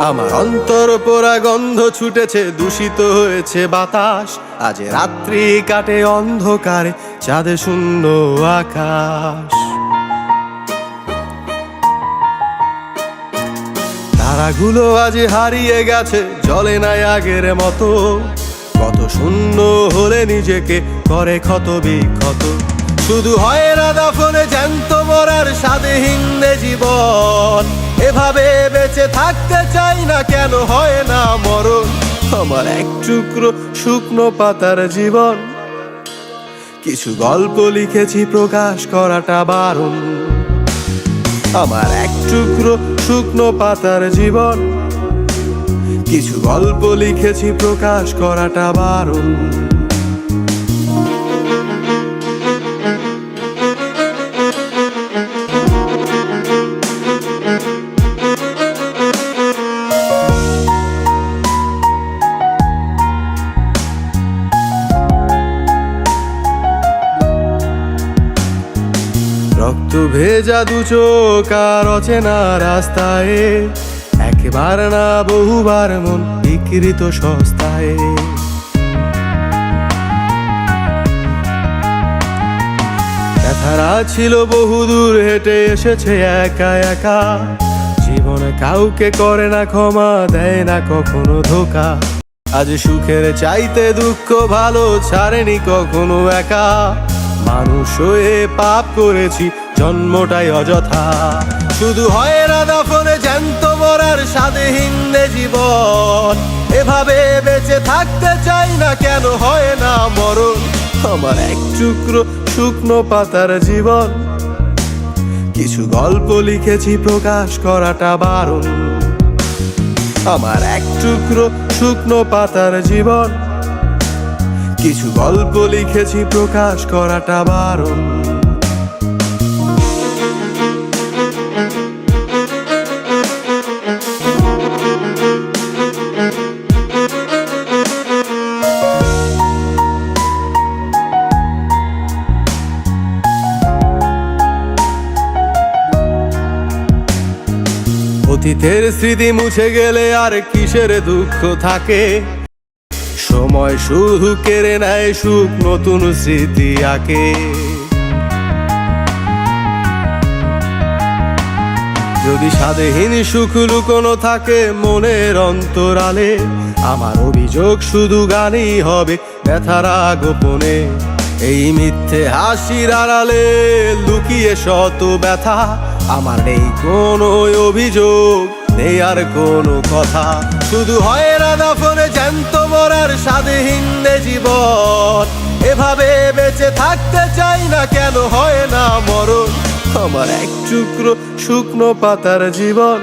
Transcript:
আমার অন্তর পোড়া গন্ধ ছুটেছে, দূষিত হয়েছে বাতাস। আজ রাত্রি কাটে অন্ধকারে, চাঁদে শূন্য আকাশ। তারাগুলো আজ হারিয়ে গেছে, জ্বলে নাই আগের মতো। কত শূন্য হলে নিজেকে করে ক্ষত বিক্ষত। শুধু হয় না দাফনে জ্যান্ত মরার স্বাদহীন জীবন। এভাবে বেঁচে থাকতে চাই না, কেন হয় না মরণ? আমার এক টুকরো শুকনো পাতার জীবন। কিছু গল্প লিখেছি, প্রকাশ করাটা বারণ। আমার এক টুকরো শুকনো পাতার জীবন। কিছু গল্প লিখেছি, প্রকাশ করাটা বারণ। রক্ত ভেজা দু চোখ আর অচেনা রাস্তায়, একবার না বহুবার মন বিকৃত সস্তায়। ব্যথারা ছিল বহুদূর হেঁটে এসেছে একা একা। জীবন কাউকে করে না ক্ষমা, দেয় না কখনো ধোকা। আজ সুখের চাইতে দুঃখ ভালো, ছাড়েনি কখনো একা। মানুষ হয়ে পাপ করেছি, জন্মটাই অযথা। শুধু হয় না দাফনে জ্যান্ত মরার স্বাদহীন জীবন। এভাবে বেঁচে থাকতে চাই না, কেন হয় না মরণ? আমার এক টুকরো শুকনো পাতার জীবন। কিছু গল্প লিখেছি, প্রকাশ করাটা বারণ। আমার এক টুকরো শুকনো পাতার জীবন। কিছু গল্প লিখেছি, প্রকাশ করাটা বারণ। অতীতের স্মৃতি মুছে গেলে আর কিসের দুঃখ থাকে? সময় শুধু কেড়ে নেয় সুখ, নতুন স্মৃতি আঁকে। যদি স্বাদহীন সুখ লুকোনো থাকে মনের অন্তরালে, আমার অভিযোগ শুধু গানই হবে ব্যথারা গোপনে। এই মিথ্যে হাসির আড়ালে লুকিয়ে শত ব্যথা। আমার নেই কোনো অভিযোগ, নেই আর কোনো কথা। শুধু হয় না দাফনে জ্যান্ত মরার স্বাদহীন জীবন। এভাবে বেঁচে থাকতে চাই না, কেন হয় না মরণ? আমার এক টুকরো শুকনো পাতার জীবন।